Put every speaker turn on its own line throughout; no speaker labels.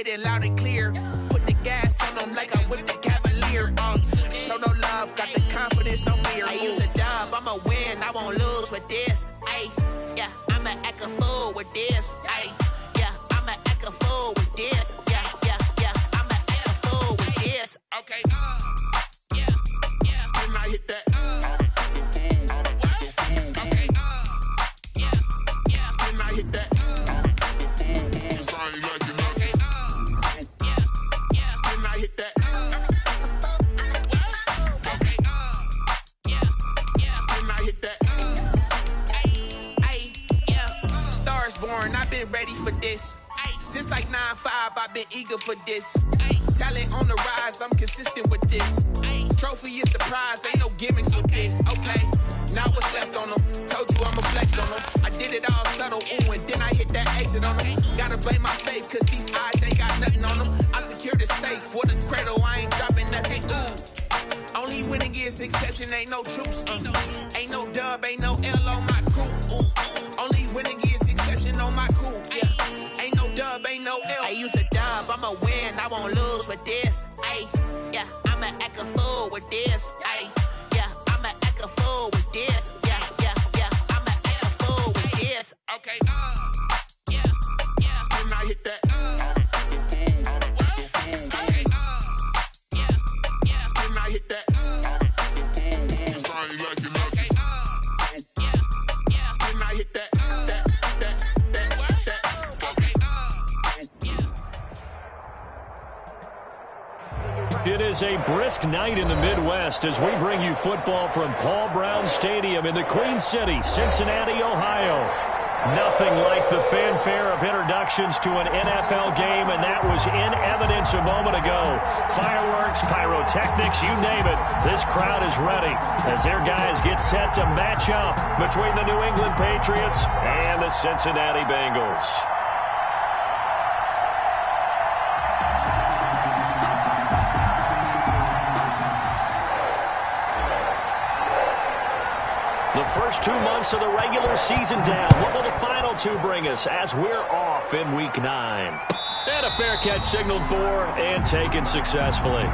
heard it loud and clear. Put the gas on them like I'm with the Cavalier. Show no love, got the confidence, no fear. I use a dub, I'ma win, I won't lose with this. Ay, yeah, I'ma act a fool with this. Ay, yeah, I'ma act a fool with this. Yeah, I'ma act a fool with this. Okay, yeah, when I hit that. Ready for this. Since like 9-5, I've been eager for this. Talent on the rise, I'm consistent with this. Trophy is the prize, ain't no gimmicks with this. Okay, now what's left on them? Told you I'ma flex on them. I did it all subtle, ooh, and then I hit that exit on them. Gotta blame my faith, cause these eyes ain't got nothing on them. I secured the safe for the cradle, I ain't dropping nothing. Only winning is exception, ain't no truce. Ain't no dub, ain't no L on my crew. Only winning is exception on my crew. Yeah, ain't no dub, ain't no L. I use a dub, I'ma win, I won't lose with this. Ay, yeah, I'ma act a fool with this. Ay, yeah, I'ma act a fool with this. Yeah, I'ma act a fool with this. Okay, yeah, when I hit that. Okay, yeah, when I hit that.
It is a brisk night in the Midwest as we bring you football from Paul Brown Stadium in the Queen City, Cincinnati, Ohio. Nothing like the fanfare of introductions to an NFL game, and that was in evidence a moment ago. Fireworks, pyrotechnics, you name it. This crowd is ready as their guys get set to match up between the New England Patriots and the Cincinnati Bengals. The first 2 months of the regular season down. What will the final two bring us as we're off in Week 9? And a fair catch signaled for and taken successfully.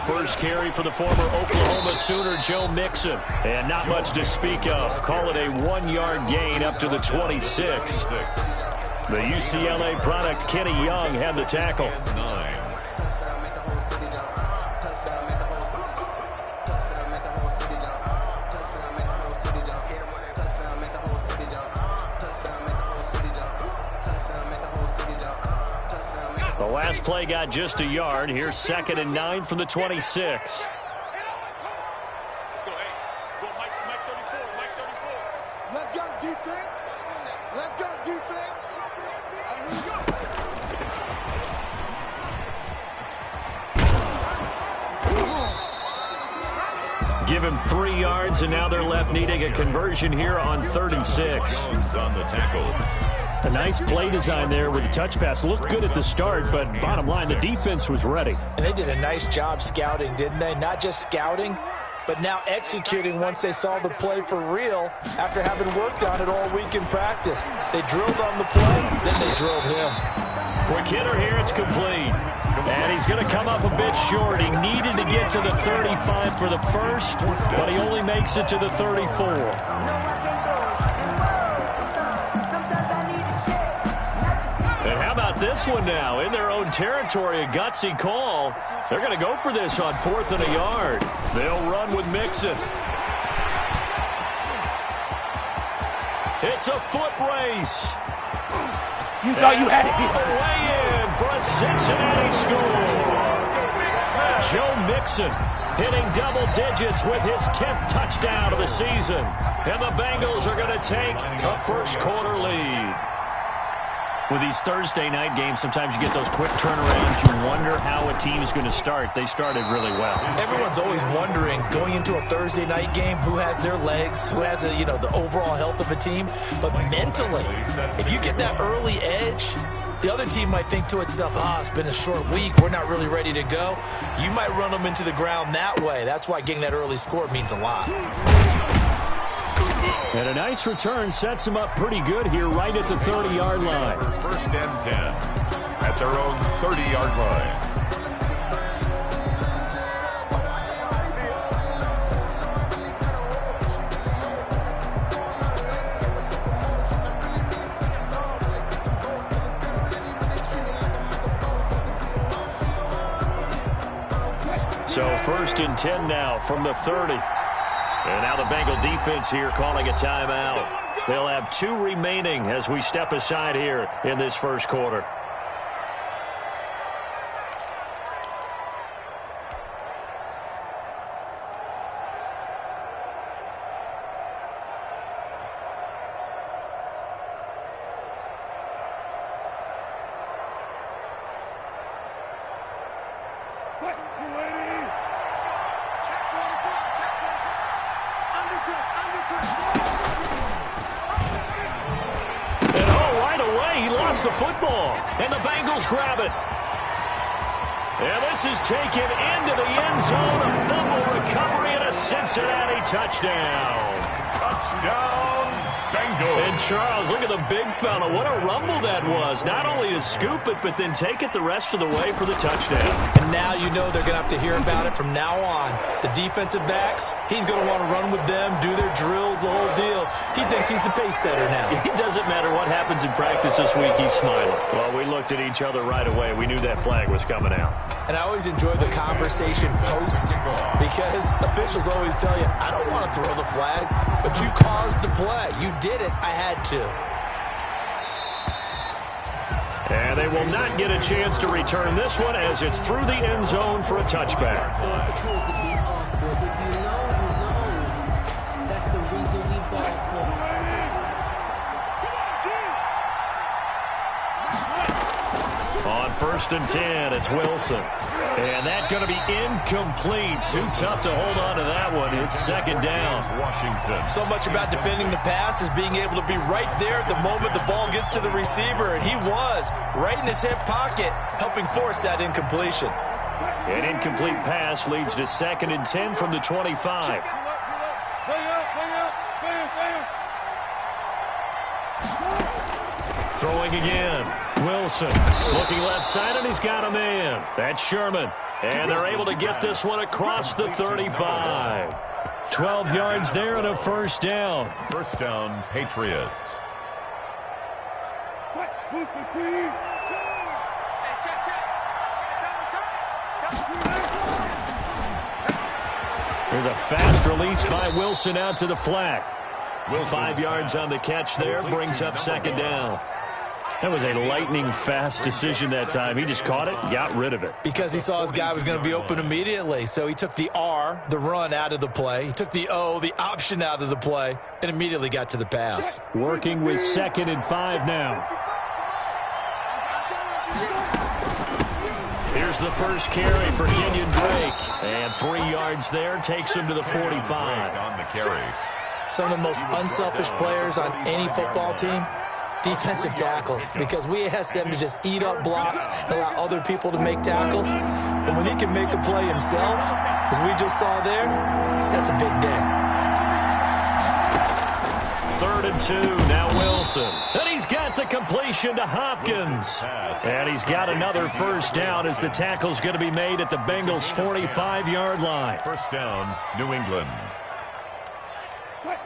First carry for the former Oklahoma Sooner, Joe Mixon. And not much to speak of. Call it a 1-yard gain up to the 26. The UCLA product, Kenny Young, had the tackle. Last play got just a yard. Here's 2nd and 9 from the 26.
Let's go defense. Let's go defense.
Give him 3 yards, and now they're left needing a conversion here on 3rd and 6.
On the tackle.
A nice play design there with the touch pass. Looked good at the start, but bottom line, the defense was ready.
And they did a nice job scouting, didn't they? Not just scouting, but now executing once they saw the play for real after having worked on it all week in practice. They drilled on the play, then they drilled him.
Quick hitter here, it's complete. And he's going to come up a bit short. He needed to get to the 35 for the first, but he only makes it to the 34. And how about this one now? In their own territory, a gutsy call. They're going to go for this on 4th and a yard. They'll run with Mixon. It's a foot race.
You thought you had it.
All the way in for a Cincinnati score. Joe Mixon hitting double digits with his 10th touchdown of the season. And the Bengals are going to take a first quarter lead. With these Thursday night games, sometimes you get those quick turnarounds. You wonder how a team is going to start. They started really well.
Everyone's always wondering, going into a Thursday night game, who has their legs, who has the overall health of a team. But mentally, if you get that early edge, the other team might think to itself, it's been a short week, we're not really ready to go. You might run them into the ground that way. That's why getting that early score means a lot.
And a nice return sets him up pretty good here right at the 30-yard line.
First and 10 at their own 30-yard line.
So first and 10 now from the 30. And now the Bengal defense here calling a timeout. They'll have 2 remaining as we step aside here in this first quarter. The football, and the Bengals grab it. And this is taken into the end zone. A fumble recovery and a Cincinnati touchdown.
Touchdown, Bengals.
And Charles, look at the big fella. What a rumble that was. Not only to scoop it, but then take it the rest of the way for the touchdown.
And now you know they're going to have to hear about it from now on. The defensive backs, he's going to want to run with them, do their drills, the whole deal. He thinks he's the pace setter now.
It doesn't matter what happens in practice this week, he's smiling. Well, we looked at each other right away. We knew that flag was coming out.
And I always enjoy the conversation post because officials always tell you, I don't want to throw the flag, but you caused the play. You did it. I had to.
And they will not get a chance to return this one as it's through the end zone for a touchback. On first and 10, it's Wilson. And that's going to be incomplete. Too tough to hold on to that one. It's second down.
Washington.
So much about defending the pass is being able to be right there at the moment the ball gets to the receiver. And he was right in his hip pocket, helping force that incompletion.
An incomplete pass leads to second and 10 from the 25. Throwing again. Wilson looking left side, and he's got a man. That's Sherman. And they're able to get this one across the 35. 12 yards there and a first down.
First down, Patriots.
There's a fast release by Wilson out to the flat. 5 yards on the catch there, brings up second down. That was a lightning-fast decision that time. He just caught it, got rid of it.
Because he saw his guy was going to be open immediately. So he took the R, the run, out of the play. He took the O, the option, out of the play, and immediately got to the pass.
Working with second and 5 now. Here's the first carry for Kenyon Drake. And 3 yards there, takes him to the 45.
On the carry.
Some of the most unselfish players on any football team, defensive tackles, because we ask them to just eat up blocks and allow other people to make tackles. But when he can make a play himself, as we just saw there, that's a big day.
3rd and 2, now Wilson. And he's got the completion to Hopkins. And he's got another first down as the tackle's going to be made at the Bengals' 45-yard line.
First down, New England.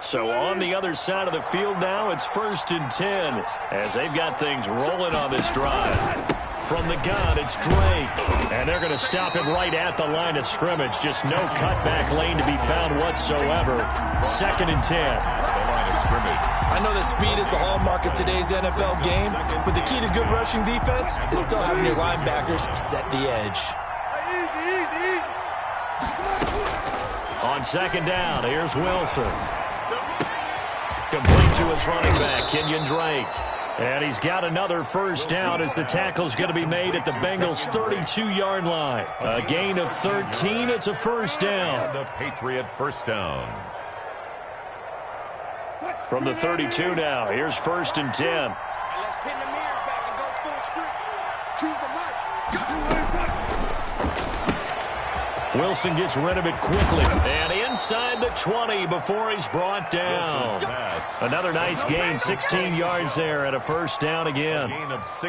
So on the other side of the field now, it's 1st and 10 as they've got things rolling on this drive. From the gun, it's Drake. And they're going to stop him right at the line of scrimmage. Just no cutback lane to be found whatsoever. 2nd and 10.
The line of scrimmage.
I know that speed is the hallmark of today's NFL game, but the key to good rushing defense is still having your linebackers set the edge.
On 2nd down, here's Wilson. Complete to his running back, Kenyon Drake. And he's got another first down as the tackle's going to be made at the Bengals' 32-yard line. A gain of 13. It's a first down.
And the Patriot first down.
From the 32 now, here's 1st and 10.
Let's pin the mirrors back and go full street. Choose the mic.
Wilson gets rid of it quickly. And inside the 20 before he's brought down. Another nice gain, 16 yards there and a first down again.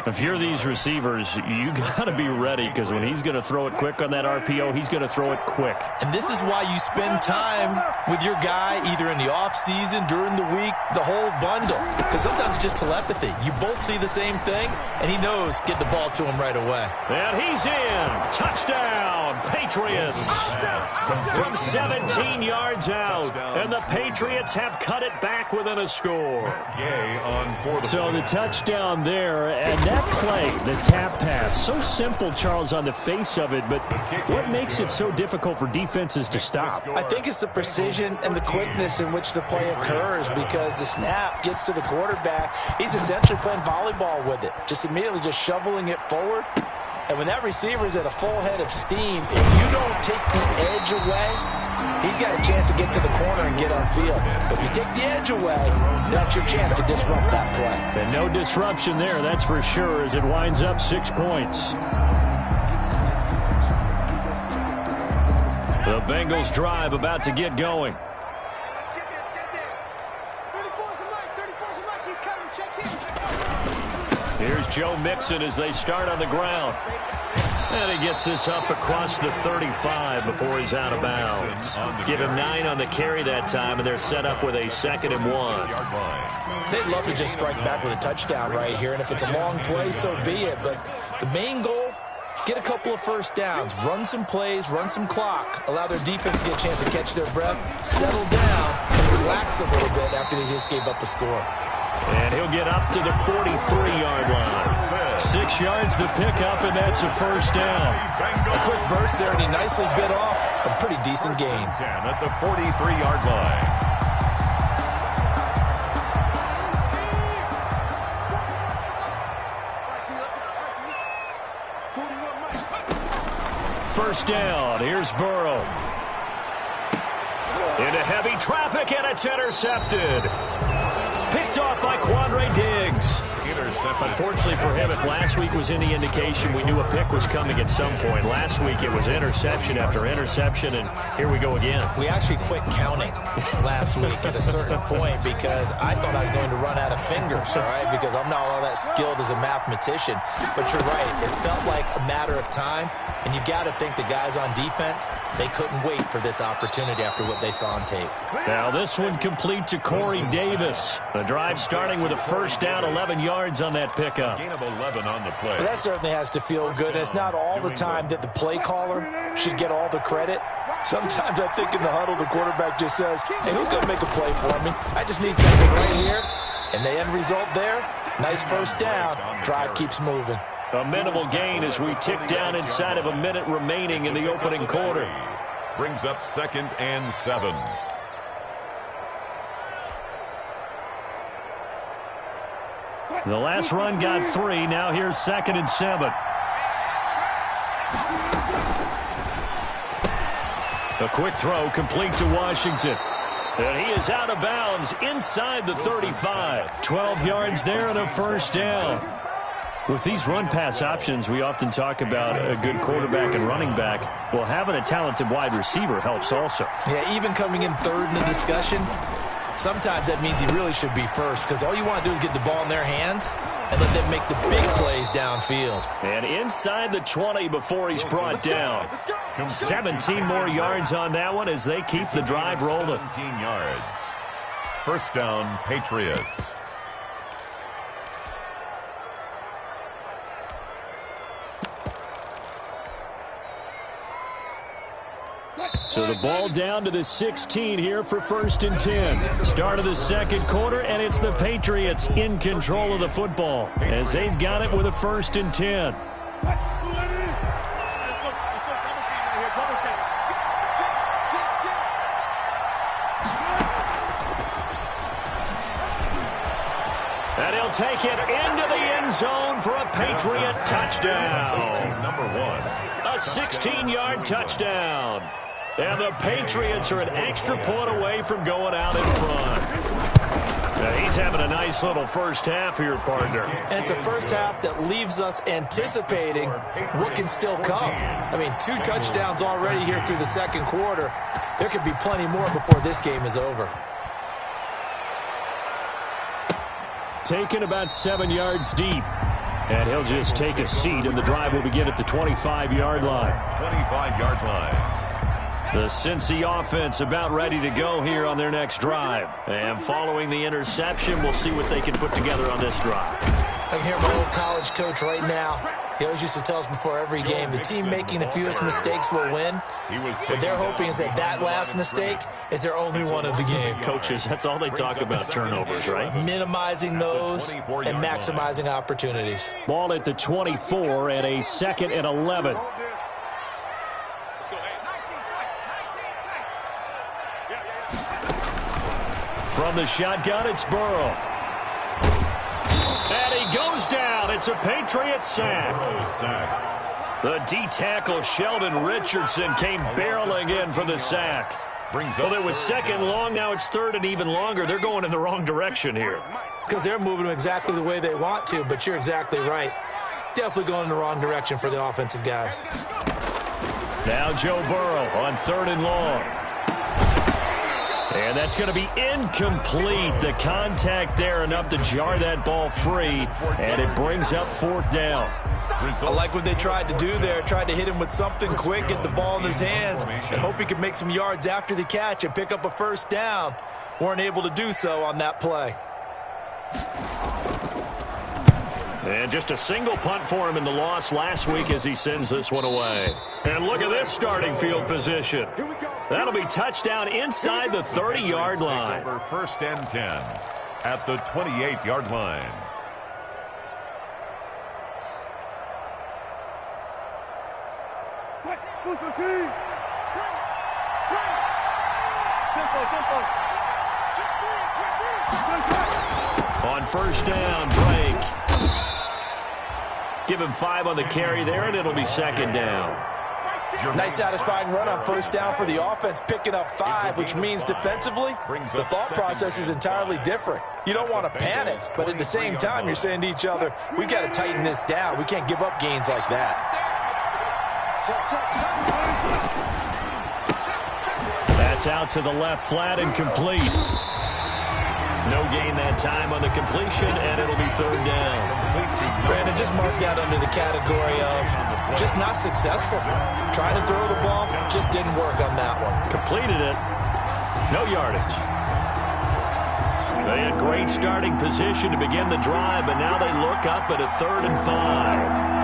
If you're these receivers, you got to be ready because when he's going to throw it quick on that RPO, he's going to throw it quick.
And this is why you spend time with your guy either in the offseason, during the week, the whole bundle. Because sometimes it's just telepathy. You both see the same thing, and he knows get the ball to him right away.
And he's in. Touchdown, Patriots. From 17 yards out. And the Patriots have cut it back within a score. So the touchdown there, and that play, the tap pass, so simple, Charles, on the face of it, but what makes it so difficult for defenses to stop?
I think it's the precision and the quickness in which the play occurs because the snap gets to the quarterback. He's essentially playing volleyball with it, just immediately just shoveling it forward. And when that receiver is at a full head of steam, if you don't take the edge away, he's got a chance to get to the corner and get upfield. But if you take the edge away, that's your chance to disrupt that play.
And no disruption there, that's for sure, as it winds up 6 points. The Bengals drive about to get going. Here's Joe Mixon as they start on the ground. And he gets this up across the 35 before he's out of bounds. Give him 9 on the carry that time, and they're set up with a 2nd and 1.
They'd love to just strike back with a touchdown right here, and if it's a long play, so be it. But the main goal, get a couple of first downs, run some plays, run some clock, allow their defense to get a chance to catch their breath, settle down, and relax a little bit after they just gave up a score.
And he'll get up to the 43-yard line. 6 yards the pickup, and that's a first down.
A quick burst there, and he nicely bit off a pretty decent gain.
10 at the 43-yard line.
First down. Here's Burrow. Into heavy traffic, and it's intercepted. Picked off by Quandre Diggs. Unfortunately for him, if last week was any indication, we knew a pick was coming at some point. Last week it was interception after interception, and here we go again.
We actually quit counting last week at a certain point because I thought I was going to run out of fingers, all right, because I'm not all that skilled as a mathematician. But you're right. It felt like a matter of time, and you've got to think the guys on defense, they couldn't wait for this opportunity after what they saw on tape.
Now this one complete to Corey Davis. The drive starting with a first down, 11 yards on that pickup.
Gain of 11 on the play.
Well, that certainly has to feel good. It's not all the time that the play caller should get all the credit. Sometimes I think in the huddle, the quarterback just says, hey, who's going to make a play for me? I just need something right here. And the end result there, nice first down. Drive keeps moving.
A minimal gain as we tick down inside of a minute remaining in the opening quarter.
Brings up 2nd and 7.
The last run got 3. Now here's 2nd and 7. A quick throw complete to Washington. And he is out of bounds inside the 35. 12 yards there and a first down. With these run-pass options, we often talk about a good quarterback and running back. Well, having a talented wide receiver helps also.
Yeah, even coming in third in the discussion, sometimes that means he really should be first because all you want to do is get the ball in their hands and let them make the big plays downfield.
And inside the 20 before he's brought down. 17 more yards on that one as they keep the drive rolling.
17 yards. First down, Patriots.
So the ball down to the 16 here for 1st and 10. Start of the second quarter, and it's the Patriots in control of the football as they've got it with a 1st and 10. And he'll take it into the end zone for a Patriot touchdown.
Number 1.
A 16-yard touchdown. And the Patriots are an extra point away from going out in front. Now he's having a nice little first half here, partner.
And it's a first half that leaves us anticipating what can still come. I mean, 2 touchdowns already here through the second quarter. There could be plenty more before this game is over.
Taken about 7 yards deep. And he'll just take a seat, and the drive will begin at the 25-yard line.
25-yard line.
The Cincy offense about ready to go here on their next drive. And following the interception, we'll see what they can put together on this drive.
I can hear my old college coach right now. He always used to tell us before every game, the team making the fewest mistakes will win. What they're hoping is that that last mistake is their only one of the game.
Coaches, that's all they talk about, turnovers, right?
Minimizing those and maximizing opportunities.
Ball at the 24 and a 2nd and 11. From the shotgun, it's Burrow. And he goes down. It's a Patriot sack. The D-tackle Sheldon Richardson came barreling in for the sack. Well, it was 2nd long. Now it's 3rd and even longer. They're going in the wrong direction here.
Because they're moving them exactly the way they want to, but you're exactly right. Definitely going in the wrong direction for the offensive guys.
Now Joe Burrow on 3rd and long. And that's going to be incomplete. The contact there enough to jar that ball free, and it brings up 4th down.
I like what they tried to do there. Tried to hit him with something quick, get the ball in his hands, and hope he could make some yards after the catch and pick up a first down. Weren't able to do so on that play.
And just a single punt for him in the loss last week as he sends this one away. And look at this starting field position. That'll be touchdown inside the 30-yard line.
Over 1st and 10 at the 28-yard line.
On 1st down, Drake. Give him 5 on the carry there, and it'll be 2nd down.
Nice satisfying run on 1st down for the offense, picking up 5, which means defensively, the thought process is entirely different. You don't want to panic, but at the same time, you're saying to each other, we've got to tighten this down. We can't give up gains like that.
That's out to the left flat and complete. No gain that time on the completion, and it'll be 3rd down.
Brandon, just mark that under the category of just not successful. Trying to throw the ball, just didn't work on that one.
Completed it. No yardage. They had great starting position to begin the drive, but now they look up at a 3rd and 5.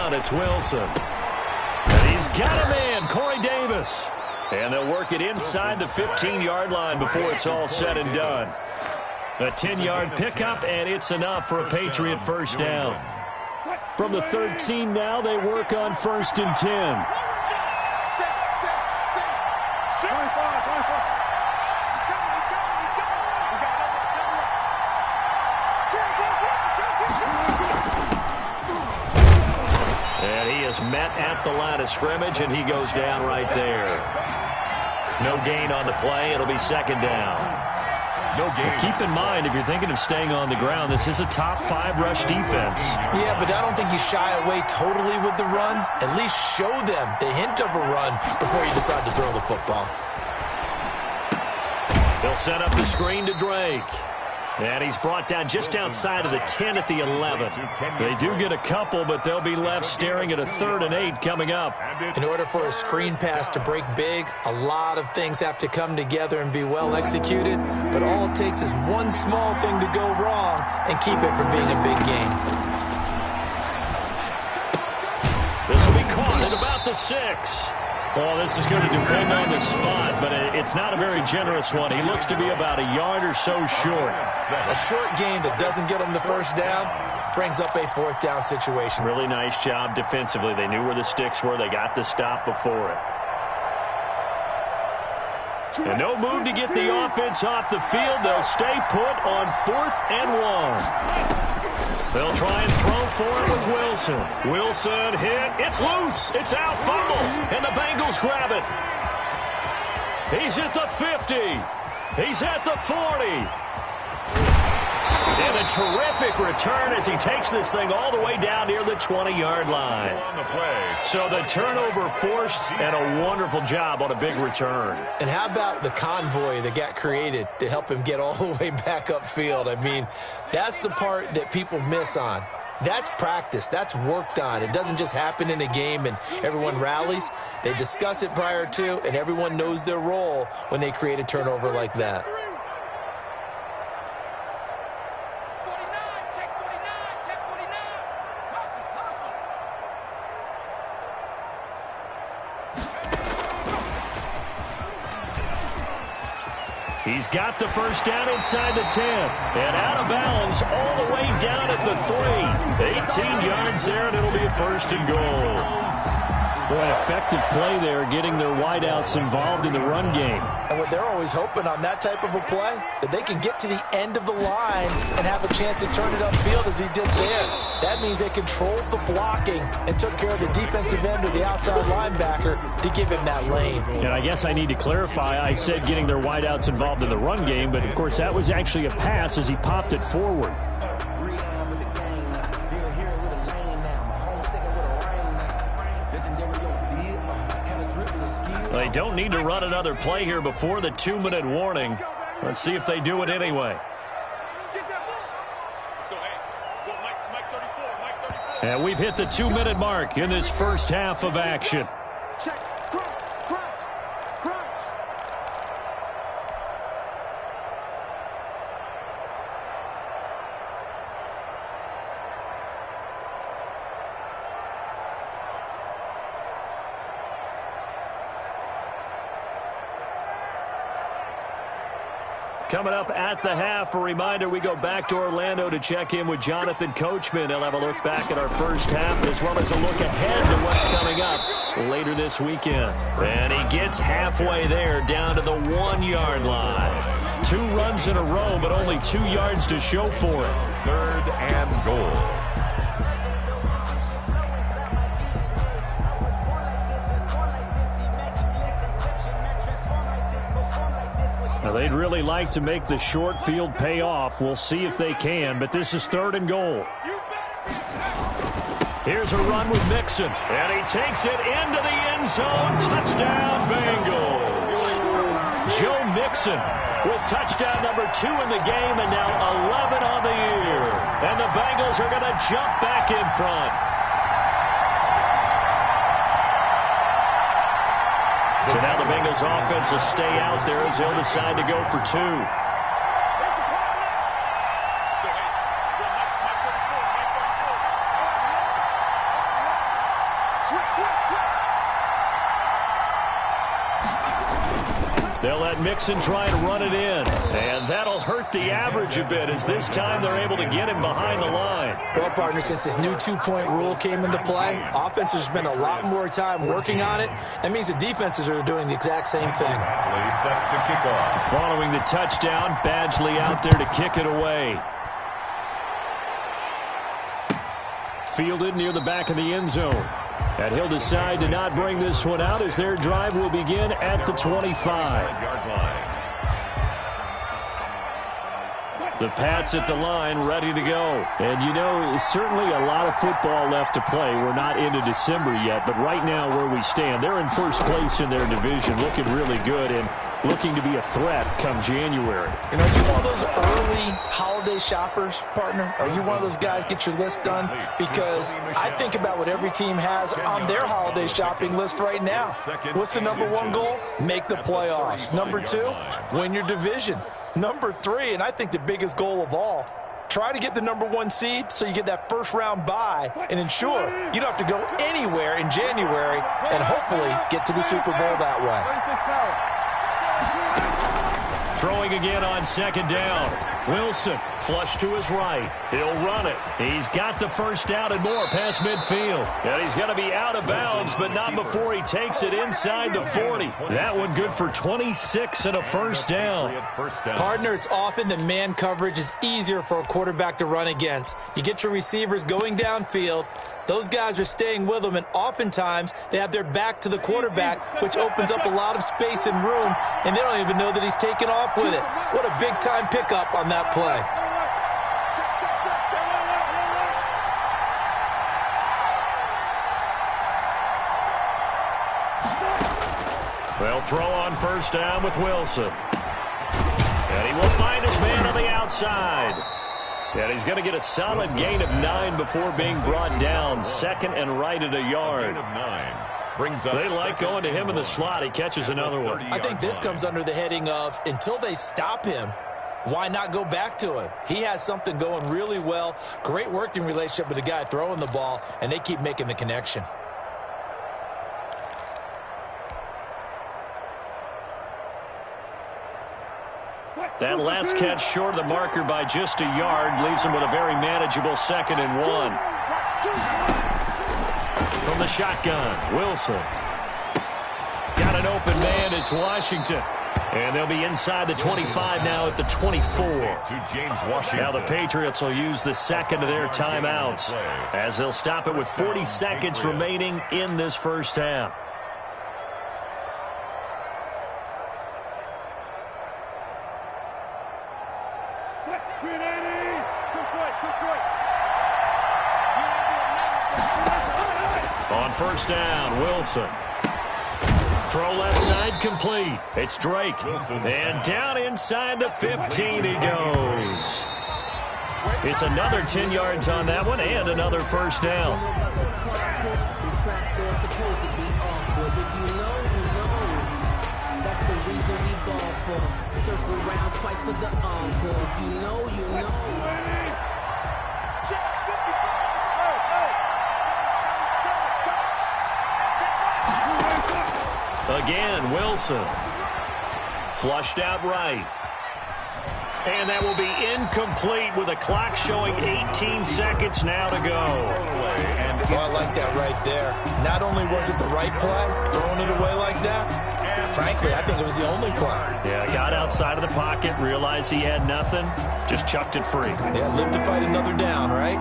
It's Wilson. And he's got a man, Corey Davis. And they'll work it inside the 15-yard line before it's all said and done. A 10-yard pickup, and it's enough for a Patriot first down. From the 13 now, they work on 1st and 10. Met at the line of scrimmage, and he goes down right there. No gain on the play. It'll be 2nd down.
No gain.
Well, keep in mind, if you're thinking of staying on the ground, this is a top 5 rush defense.
Yeah, but I don't think you shy away totally with the run. At least show them the hint of a run before you decide to throw the football.
They'll set up the screen to Drake. And he's brought down just outside of the 10 at the 11. They do get a couple, but they'll be left staring at a 3rd and 8 coming up.
In order for a screen pass to break big, a lot of things have to come together and be well executed. But all it takes is one small thing to go wrong and keep it from being a big game.
This will be caught at about the 6. Well, this is going to depend on the spot, but it's not a very generous one. He looks to be about a yard or so short.
A short gain that doesn't get him the first down, brings up a 4th down situation.
Really nice job defensively. They knew where the sticks were. They got the stop before it. And no move to get the offense off the field. They'll stay put on 4th and 1. They'll try and throw for it with Wilson. Wilson hit. It's loose. It's out. Fumble. And the Bengals grab it. He's at the 50. He's at the 40. And a terrific return as he takes this thing all the way down near the 20-yard line. So the turnover forced and a wonderful job on a big return.
And how about the convoy that got created to help him get all the way back upfield? I mean, that's the part that people miss on. That's practice. That's worked on. It doesn't just happen in a game and everyone rallies. They discuss it prior to, and everyone knows their role when they create a turnover like that.
He's got the first down inside the 10. And out of bounds all the way down at the 3. 18 yards there, and it'll be a 1st and goal. Boy, effective play there, getting their wideouts involved in the run game.
And what they're always hoping on that type of a play, that they can get to the end of the line and have a chance to turn it upfield as he did there. That means they controlled the blocking and took care of the defensive end or the outside linebacker to give him that lane.
And I guess I need to clarify, I said getting their wideouts involved in the run game, but of course that was actually a pass as he popped it forward. They don't need to run another play here before the 2-minute warning. Let's see if they do it anyway. And we've hit the 2-minute mark in this first half of action. Coming up at the half, a reminder, we go back to Orlando to check in with Jonathan Coachman. He'll have a look back at our first half as well as a look ahead to what's coming up later this weekend. And he gets halfway there down to the 1-yard line. 2 runs in a row, but only 2 yards to show for it.
3rd and goal.
Now, they'd really like to make the short field pay off. We'll see if they can, but this is 3rd and goal. Here's a run with Mixon, and he takes it into the end zone. Touchdown, Bengals. Joe Mixon with touchdown number 2 in the game, and now 11 on the year. And the Bengals are going to jump back in front. So now the Bengals offense will stay out there as they'll decide to go for 2. They'll let Mixon try and run it in. And that'll hurt the average a bit as this time they're able to get him behind the line.
Well, partner, since this new 2-point rule came into play, offenses spend a lot more time working on it. That means the defenses are doing the exact same thing.
Set to kick off.
Following the touchdown, Badgley out there to kick it away. Fielded near the back of the end zone. And he'll decide to not bring this one out as their drive will begin at the 25. The Pats at the line, ready to go. And, you know, certainly a lot of football left to play. We're not into December yet, but right now where we stand, they're in first place in their division, looking really good and looking to be a threat come January.
You know, are you one of those early holiday shoppers, partner? Are you one of those guys get your list done? Because I think about what every team has on their holiday shopping list right now. What's the number 1 goal? Make the playoffs. Number 2, win your division. Number 3, and I think the biggest goal of all, try to get the number 1 seed so you get that first-round bye and ensure you don't have to go anywhere in January and hopefully get to the Super Bowl that way.
Throwing again on second down. Wilson, flush to his right. He'll run it. He's got the first down and more past midfield. And he's going to be out of bounds, but not before he takes it inside the 40. That one good for 26 and a first down.
Partner, it's often that man coverage is easier for a quarterback to run against. You get your receivers going downfield. Those guys are staying with them, and oftentimes they have their back to the quarterback, which opens up a lot of space and room, and they don't even know that he's taken off with it. What a big-time pickup on that play.
They'll throw on first down with Wilson. And he will find his man on the outside. And he's going to get a solid gain of 9 before being brought down. Second and right at a yard. They like going to him in the slot. He catches another one.
I think this comes under the heading of, until they stop him, why not go back to him? He has something going really well. Great working relationship with the guy throwing the ball, and they keep making the connection.
That last catch short of the marker by just a yard leaves him with a very manageable 2nd and 1. From the shotgun, Wilson. Got an open man, it's Washington. And they'll be inside the 25 now at the 24. Now the Patriots will use the second of their timeouts as they'll stop it with 40 seconds remaining in this first half. On first down, Wilson. Throw left side complete. It's Drake. And down inside the 15 he goes. It's another 10 yards on that one and another first down. Again, Wilson. Flushed out right. And that will be incomplete with a clock showing 18 seconds now to go.
Oh, I like that right there. Not only was it the right play, throwing it away like that, frankly, I think it was the only play.
Yeah, got outside of the pocket, realized he had nothing, just chucked it free.
Yeah, live to fight another down, right?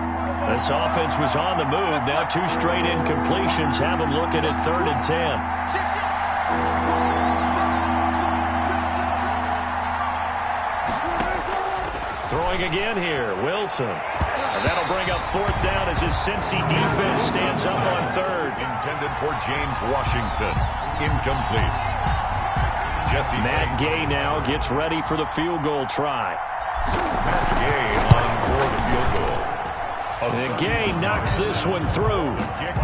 This offense was on the move. Now 2 straight incompletions have them looking at 3rd and 10. Throwing again here, Wilson. And that'll bring up 4th down as his Cincy defense stands up on 3rd.
Intended for James Washington. Incomplete.
Matt Gay now gets ready for the field goal try.
Matt Gay on for the field goal.
And Gay knocks this one through.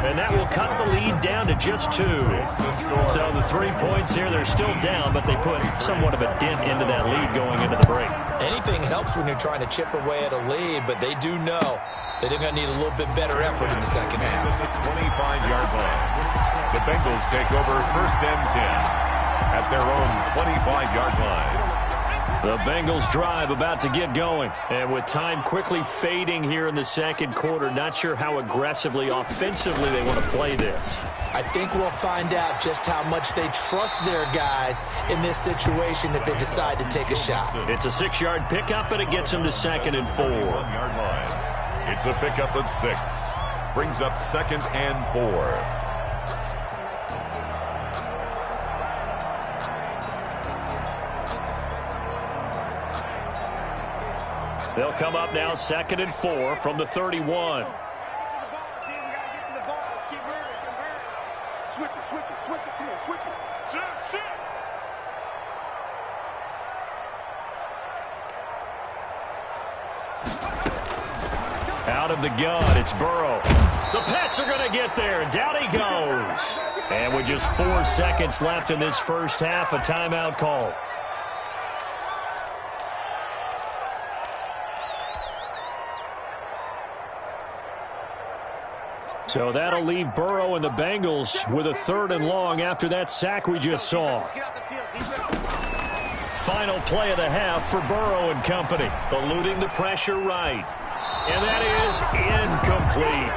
And that will cut the lead down to just 2. So the 3 points here, they're still down, but they put somewhat of a dent into that lead going into the break.
Anything helps when you're trying to chip away at a lead, but they do know that they're going to need a little bit better effort in the second half.
25-yard line. The Bengals take over 1st and 10 at their own 25-yard line.
The Bengals drive about to get going. And with time quickly fading here in the second quarter, not sure how aggressively, offensively they want to play this.
I think we'll find out just how much they trust their guys in this situation if they decide to take a shot.
It's a 6-yard pickup, and it gets them to 2nd and 4.
Yard line. It's a pickup of 6. Brings up 2nd and 4.
They'll come up now 2nd and 4 from the 31.
Switch it, come on, switch it. Shit.
Out of the gun, it's Burrow. The Pats are going to get there, and down he goes. And with just 4 seconds left in this first half, a timeout call. So that'll leave Burrow and the Bengals with a 3rd and long after that sack we just saw. final play of the half for Burrow and company. Eluding the pressure right. And that is incomplete.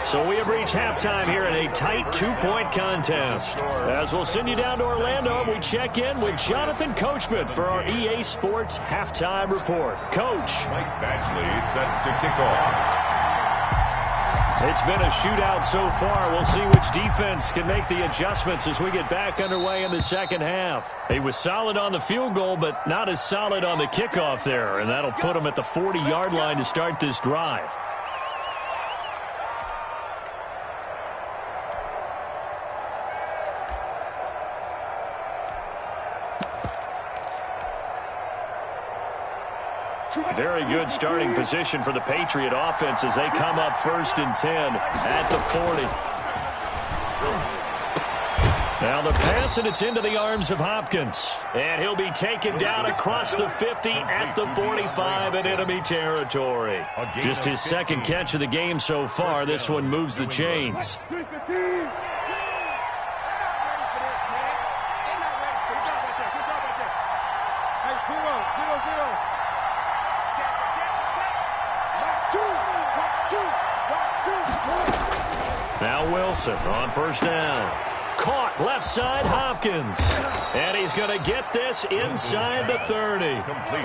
So we have reached halftime here in a tight 2-point contest. As we'll send you down to Orlando, we check in with Jonathan Coachman for our EA Sports Halftime Report. Coach.
Mike Batchley set to kick off.
It's been a shootout so far. We'll see which defense can make the adjustments as we get back underway in the second half. He was solid on the field goal, but not as solid on the kickoff there, and that'll put him at the 40-yard line to start this drive. Very good starting position for the Patriot offense as they come up 1st and 10 at the 40. Now the pass, and it's into the arms of Hopkins. And he'll be taken down across the 50 at the 45 in enemy territory. Just his second catch of the game so far. This one moves the chains. Now Wilson on 1st down. Caught left side, Hopkins. And he's going to get this inside the 30.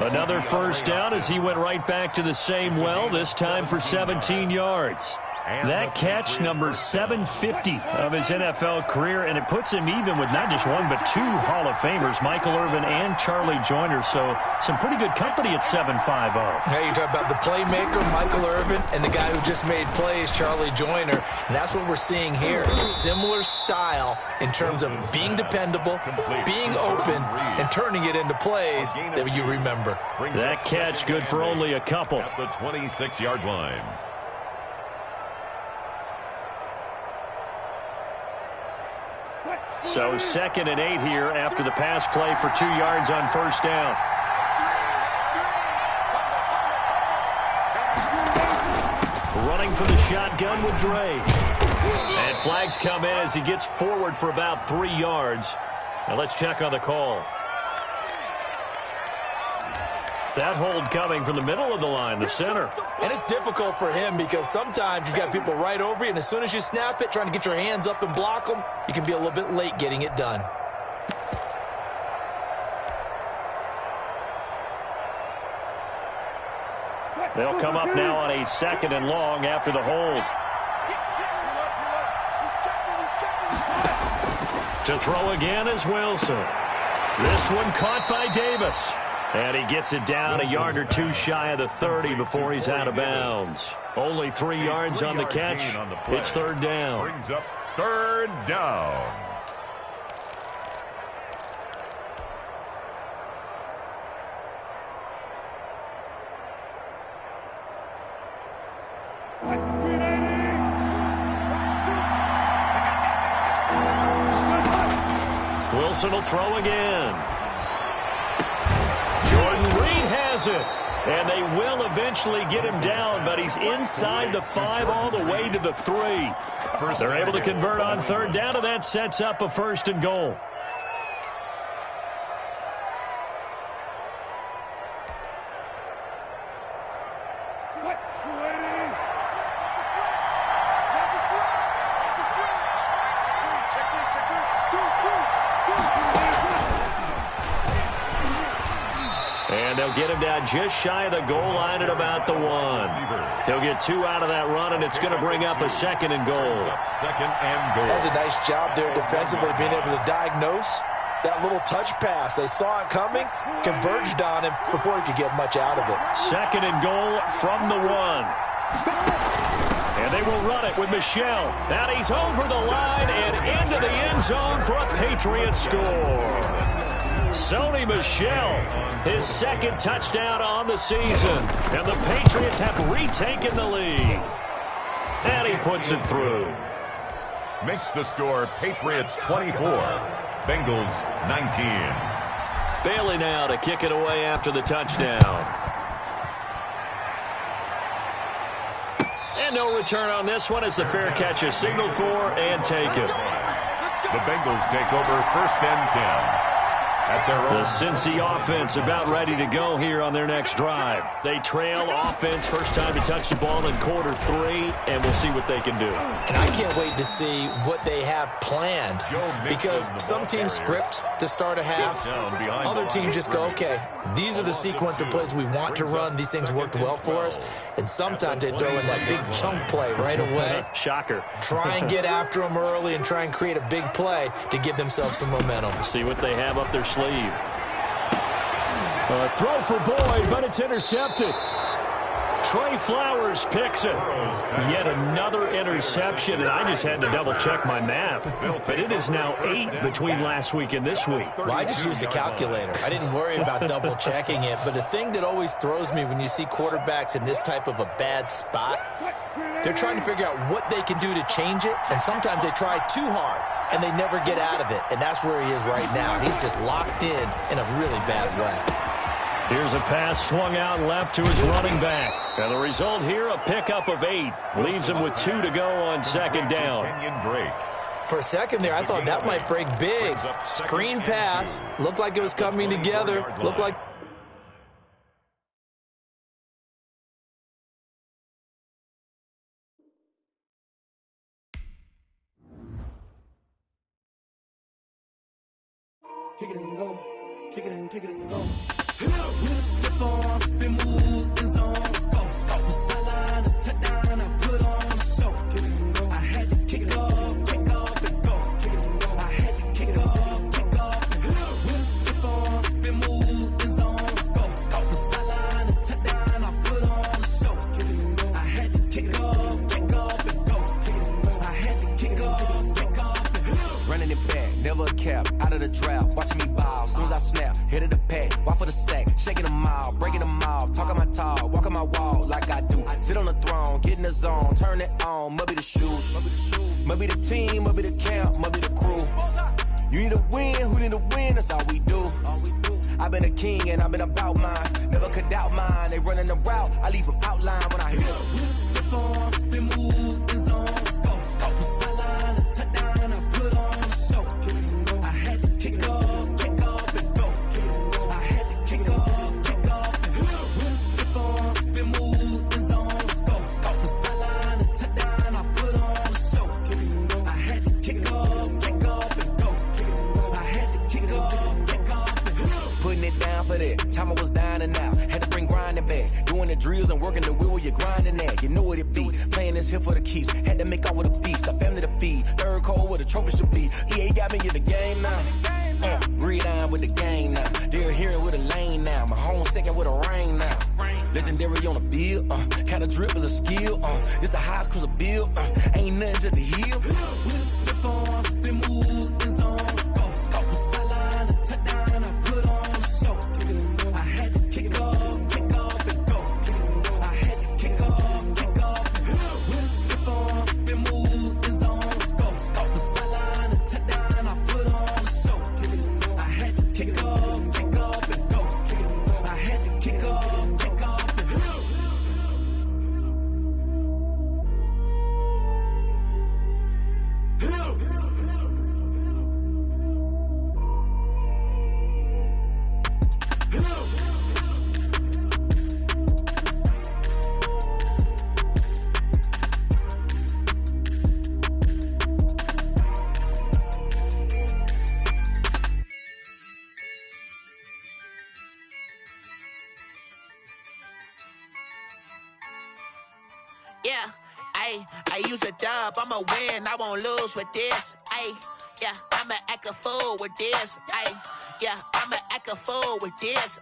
Another 1st down as he went right back to the same well, this time for 17 yards. That catch, number 750 of his NFL career, and it puts him even with not just one but 2 Hall of Famers, Michael Irvin and Charlie Joyner. So some pretty good company at 7.50.
Hey, you talk about the playmaker, Michael Irvin, and the guy who just made plays, Charlie Joyner. And that's what we're seeing here. Similar style in terms of being dependable, being open, and turning it into plays that you remember.
That catch good for only a couple.
At the 26-yard line.
So 2nd and 8 here after the pass play for 2 yards on 1st down. Running for the shotgun with Dre. And flags come in as he gets forward for about 3 yards. Now let's check on the call. That hold coming from the middle of the line, the center.
And it's difficult for him because sometimes you've got people right over you, and as soon as you snap it, trying to get your hands up and block them, you can be a little bit late getting it done.
They'll come up now on a 2nd and long after the hold. To throw again is Wilson. This one caught by Davis. And he gets it down a yard or 2 shy of the 30 before he's out of bounds. Only 3 yards on the catch. It's 3rd down.
Brings up 3rd down.
Wilson will throw again. It. And they will eventually get him down, but he's inside the 5 all the way to the 3. They're able to convert on 3rd down, and that sets up a 1st and goal. And they'll get him down just shy of the goal line at about the 1. He'll get 2 out of that run, and it's going to bring up a 2nd and goal.
2nd and goal.
That's a nice job there defensively, being able to diagnose that little touch pass. They saw it coming, converged on him before he could get much out of it.
2nd and goal from the 1. And they will run it with Michel. And he's over the line and into the end zone for a Patriot score. Sony Michel, his 2nd touchdown on the season. And the Patriots have retaken the lead. And he puts it through.
Makes the score Patriots 24, Bengals 19.
Bailey now to kick it away after the touchdown. And no return on this one as the fair catch is signaled for and taken.
The Bengals take over 1st and 10. at their own.
The Cincy offense about ready to go here on their next drive. They trail offense, first time to touch the ball in quarter 3, and we'll see what they can do.
And I can't wait to see what they have planned, because some teams script to start a half. Other teams just go, okay, these are the sequence of plays we want to run. These things worked well for us. And sometimes they throw in that big chunk play right away.
Shocker.
Try and get after them early and try and create a big play to give themselves some momentum.
See what they have up their sleeve. A throw for Boyd, but it's intercepted. Trey Flowers picks it. Yet another interception, and I just had to double-check my math. But it is now 8 between last week and this week.
Well, I just used a calculator. I didn't worry about double-checking it. But the thing that always throws me when you see quarterbacks in this type of a bad spot, they're trying to figure out what they can do to change it, and sometimes they try too hard, and they never get out of it. And that's where he is right now. He's just locked in a really bad way.
Here's a pass swung out left to his running back. And the result here, a pickup of 8. Leaves him with 2 to go on second down.
For a second there, I thought that might break big. Screen pass. Looked like it was coming together. Looked like...
Kick it and go. Kick it and kick it and go. With a stiff arm, spin move, in zone, go. From sideline to touchdown, I put on a show. Kick it and go. I had to kick off and go. Kick it and go. I had to kick off and go. With a stiff arm, spin move, in zone, go. From sideline to touchdown, I put on a show. Kick it and go. I had to kick off and go. Kick it and go. I had to kick off and go.
Running it back, never a cap, out of the draft, watching me ball, soon as I snap, hit of the pack, walk for the sack, shaking them all, breaking them off, talking my talk, walking my wall like I do, sit on the throne, get in the zone, turn it on, must be the shoes, must be the team, must be the camp, must be the crew, you need a win, who need a win, that's all we do, I've been a king and I've been about mine, never could doubt mine, they running the route, I leave them outline when I hit them.
With a stiff arm, spin move, in zone, go. From sideline to touchdown, I put on a show. I had to kick off and go. I had to kick off and go. With a stiff arm, spin move, in zone, go. From sideline to touchdown, I put on a show. I had to kick off and go. I had to kick off and go.
Putting it down for that, time I was down and out, had to bring grinding back, doing the drills and working the wheel where you're grinding at, you know what it be, playing this here for the keeps, had to make off with a feast, a family to feed, third cold where the trophy should be, EA got me in the game now, breathe on with the game now, they're here with a lane now, my home second with a rain now, legendary on the field, kind of drip is a skill, it's the highest cruiser bill, ain't nothing just to heal.
With a stiff arm, spin move, in zone, go. From sideline to touchdown, I put on a show. I had to kick off and go. I had to kick off and go. With a stiff arm, spin move, in zone, go. From sideline to touchdown, I put on a show. I had to kick off and go. I had to kick off and go.
Yeah, I use a dub, I'ma win, I won't lose with this. Yeah, I'ma act a fool with this. Yeah, I'ma act a fool with this.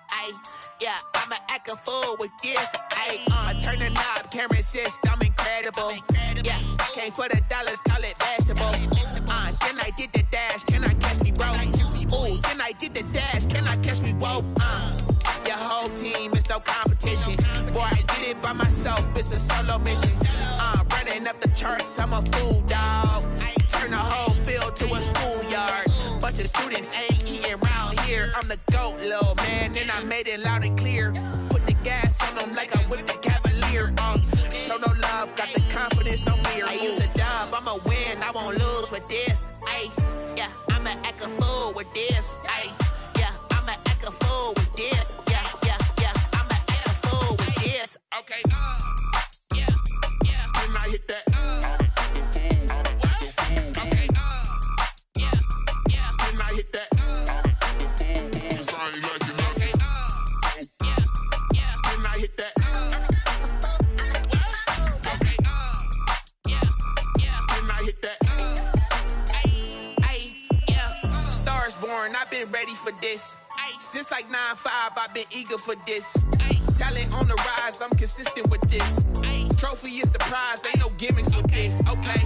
Yeah, I'ma act a fool with this. I turn the knob, camera assist, I'm incredible. Yeah, came for the dollars, call it vegetable. Then I did the dash, can I catch me, bro? Ooh, then I did the dash, can I catch me, whoa? Your whole team is no competition. Boy, I did it by myself, it's a solo mission. Running up the charts, I'm a fool, dog. Turn the whole field to a schoolyard. Bunch of students ain't eating round here. I'm the GOAT, little man, and I made it loud and clear. Put the gas on them like I whipped the Cavalier. Show no love, got the confidence, no fear. I use a dub, I'ma win, I won't lose with this. Yeah, I'ma act a fool with this. Yeah, fool with this. Yeah, yeah, yeah. I'ma act a fool with this. Okay. Yeah, yeah. Then I hit that. Okay. Yeah, yeah. Then I hit that. Cause I ain't like it. Okay. Yeah, yeah. Then I hit that. Okay. Yeah, yeah. Then I hit that. Ay, yeah. Stars born. I've been ready for this. Since like 9-5, I've been eager for this. Talent on the rise, I'm consistent with this. Trophy is the prize, ain't no gimmicks with this. Okay,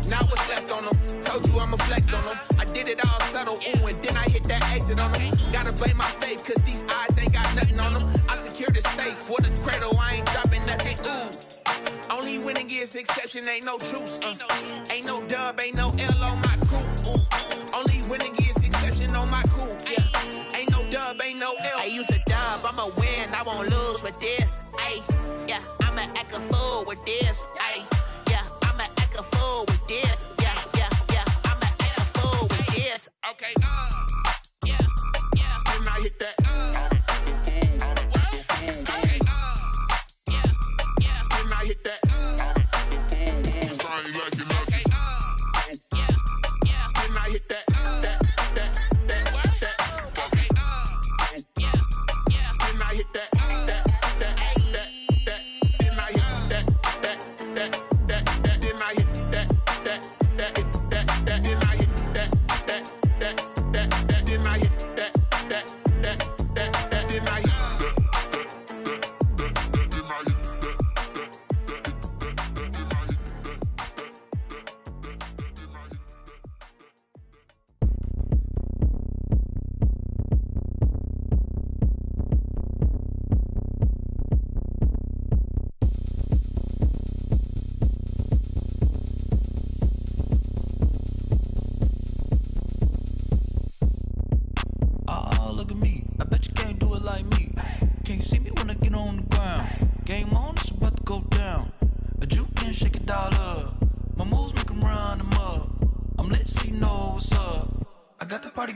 now what's left on them? Told you I'ma flex on them. I did it all subtle, ooh, and then I hit that exit on them. Gotta blame my faith, cause these odds ain't got nothing on them. I secure the safe for the cradle, I ain't dropping nothing, ooh. Only winning is exception, ain't no truce. Ain't no dub, ain't no L on my crew, ooh. Only winning is exception on my crew, yeah. Ain't no dub, ain't no L. I use a dub, I'ma win, I won't lose with this. Ay, yeah, I'ma act a fool with this. Ay, yeah, I'ma act a fool with this. Yeah, yeah, yeah, I'ma act a fool with this. Okay, yeah, yeah, then I hit that. Okay, yeah, yeah, then I hit that. Cause I ain't like it. Okay, yeah, yeah, then I hit that.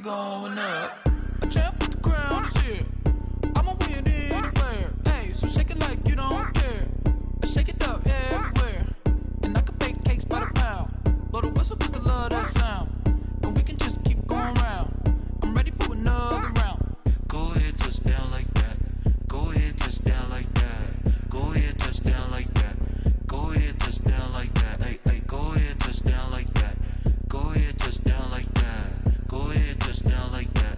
Going up, a champ with the crown is here. I'ma win anywhere. Hey, so shake it like you don't care. I shake it up everywhere, and I can bake cakes by the pound. Blow the whistle 'cause I love that sound, and we can just keep going round. I'm ready for another round. Go ahead, touch down like that. Go ahead, touch down like that. Go ahead, touch down like that. Go ahead, touch down like that. Hey, hey, go ahead, touch down like that. Go ahead, touch down like that. Go ahead, touch down like that.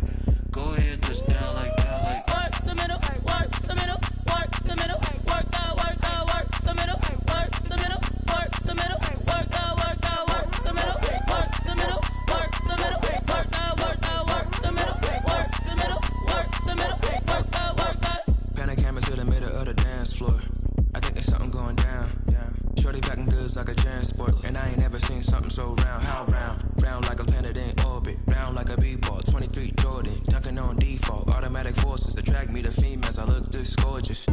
Go ahead, touch down like that. Like work the middle, work the middle, work the middle, work that, work the middle, work the middle, work the middle, work that, work the middle, work the middle, work the middle, work that, work the middle, work the middle, work the middle, work that.
Pan a camera to the middle of the dance floor. I think there's something going down. Shorty backing goods like a transport, and I ain't never seen something so round. How round? Round like a planet in orbit, round like a b-ball. 23 Jordan, dunking on default. Automatic forces attract me to females. I look this gorgeous.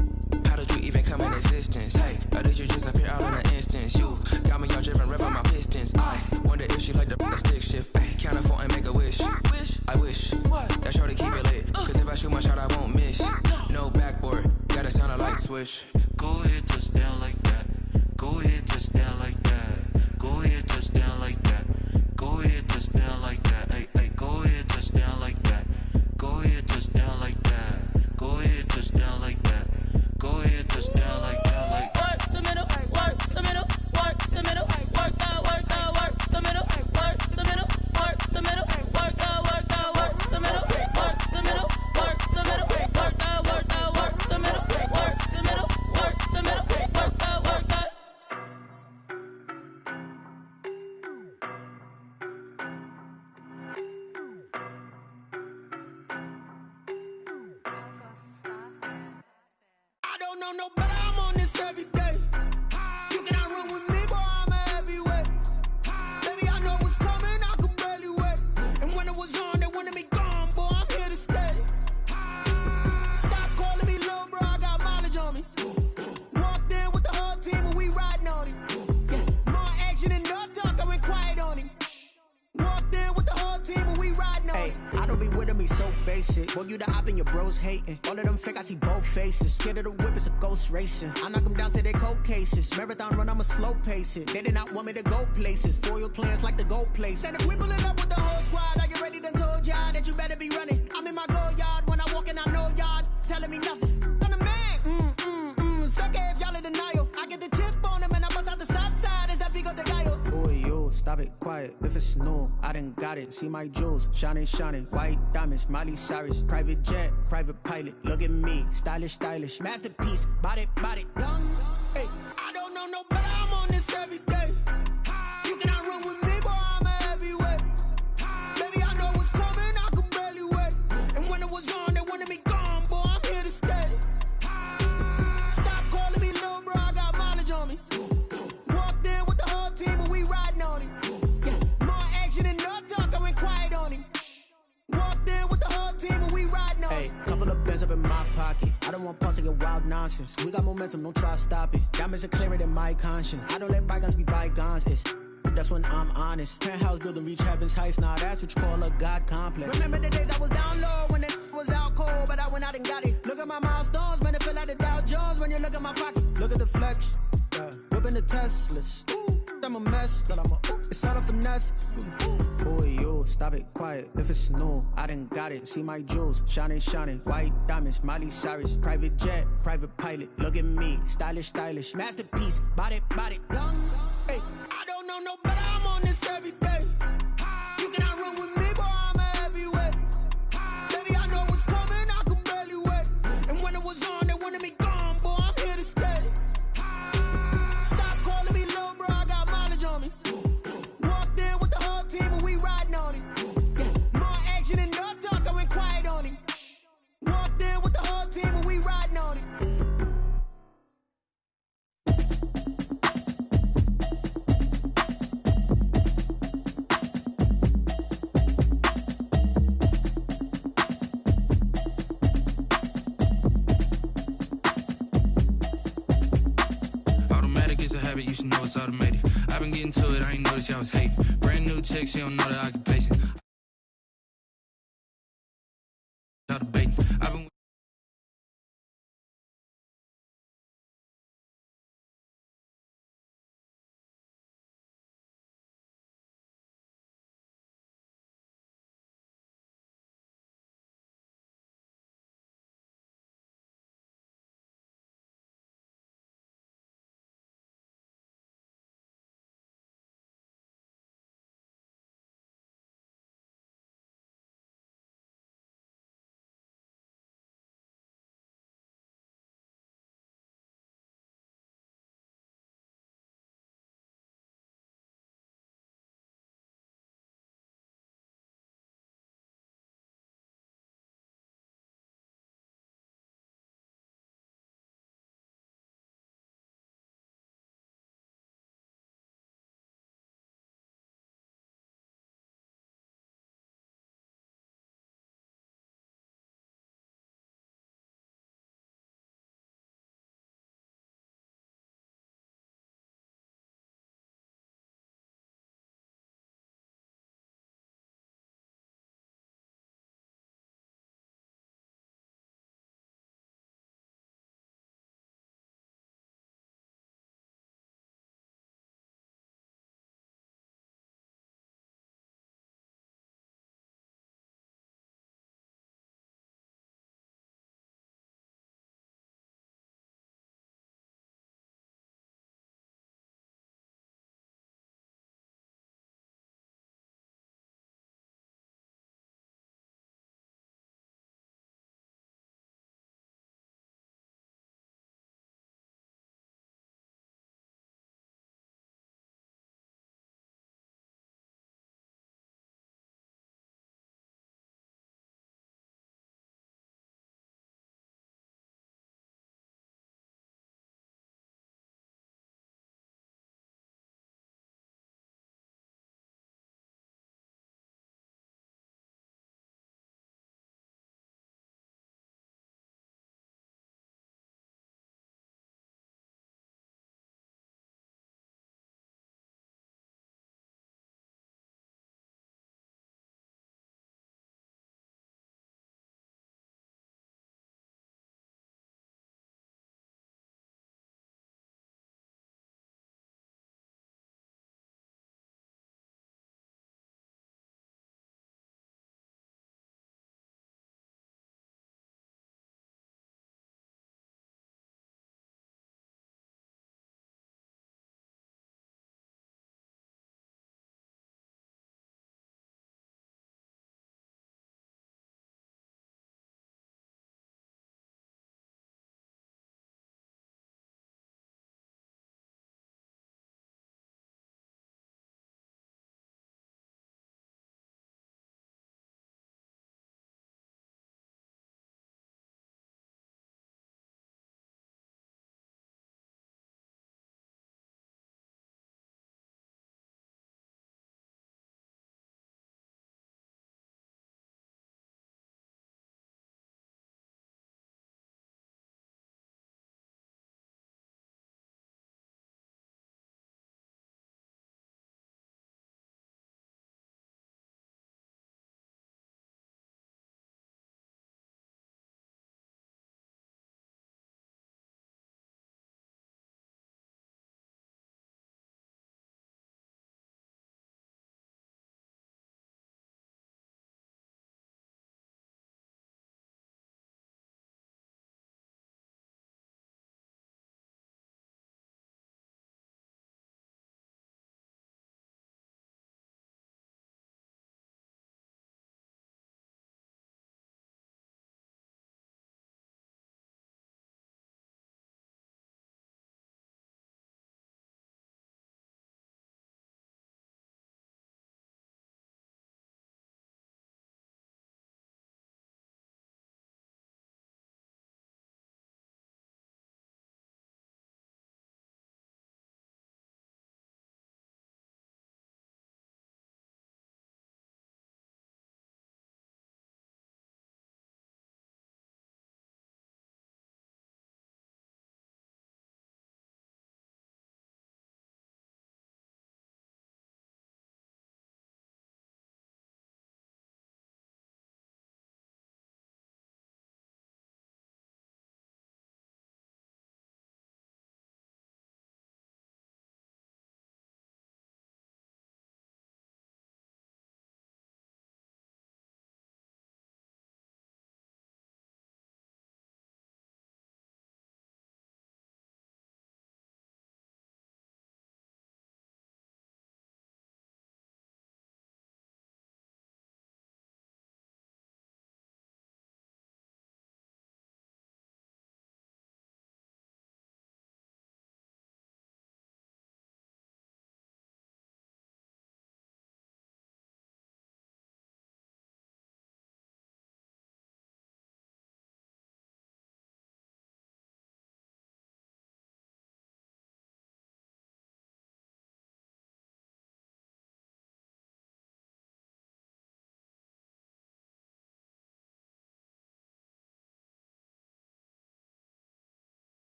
How did you even come in existence? Hey, or did you just appear out in an instance? You got me all driven, revving my pistons. I wonder if she like the stick shift. Ay, count a four and make a wish. I wish that shorty keep it lit. Cause if I shoot my shot, I won't miss. No backboard, gotta sound a light switch. Go ahead, touch down like that. Go ahead, touch down like that. Go ahead, touch down like that. Go ahead, touch down like that. Hey, hey, go ahead, touch down like that. Go ahead, touch down like that. Go ahead, touch down like that. Go ahead, touch down like that. Like work the middle, work the middle, work the middle, work that, work the middle, work the middle, work the middle, work that, work the middle, work the middle, work the middle, work that, work the middle, work the middle, work the middle, work that, work that.
No, but I'm on this every day. You cannot run with me, boy, I'm a heavyweight. Baby, I know what's coming, I could barely wait. And when it was on, they wanted me gone, boy, I'm here to stay. Stop calling me little bro, I got mileage on me. Walked in with the whole team and we riding on him. More action and no talk, I went quiet on him. Walked in with the whole team and we riding on him. I don't be
with me so basic. Boy, you the op and your bros hating. All of them fake, I see both faces. Scared of the whip, it's a ghost racing. I knock them down to their cold cases. Marathon run, I'ma slow pace it. They did not want me to go places. Foil plans like the gold place. And if we pulling up with the whole squad, are you ready? Done told y'all that you better be running. I'm in my go yard when I walk in, I know y'all telling me nothing. I'm the man. Suck it if y'all in denial. I get the chip on him and I bust out the south side. Is that Vigo de Gallo? Boy, yo, stop it, quiet. If it's new, I done got it. See my jewels, shining, shining. White diamonds, Miley Cyrus. Private jet, private pilot. Look at me, stylish, stylish. Masterpiece, body, young. Hey, I don't know no better. I'm on this every day. You cannot run with me, boy. I'm a heavyweight. Baby, I know what's coming. I could barely wait. And when it was on, they wanted me gone, boy. I'm here to stay. Stop calling me little bro. I got mileage on me. Walked in with the whole team and we riding on it. Yeah, more action and no talk. I went quiet on him. Walked in with the whole team and we riding on it. Hey, couple of bands up in my pocket. I don't want pause to get wild nonsense. We got momentum, don't try to stop it. Diamonds are clearer than my conscience. I don't let bygones be bygones. That's when I'm honest. Penthouse building reach heaven's heights. Nah, that's what you call a God complex. Remember the days I was down low when it was out cold, but I went out and got it. Look at my milestones, man, it feel like the Dow Jones when you look at my pocket. Look at the flex, whipping the Teslas. I'm a mess, but it's all a finesse. Boy, yo, stop it, quiet. If it's new, I done got it. See my jewels, shining, shining. White diamonds, Miley Cyrus. Private jet, private pilot. Look at me, stylish, stylish. Masterpiece, body, young. Hey, I don't know no better. I'm on this every day. You cannot run with me, boy. I'm a heavyweight. Baby, I know what's coming. I could barely wait. And when it was on, they wanted me gone, boy. I'm here to stay. Stop calling me little bro. I got mileage on me. Walked in with the whole team and we riding on it. Yeah, more action and no talk. I went quiet on him. Walked in with the whole team and we riding on it.
You should know it's automated. I've been getting to it, I ain't noticed y'all was hating. Brand new check, she don't know that I can pay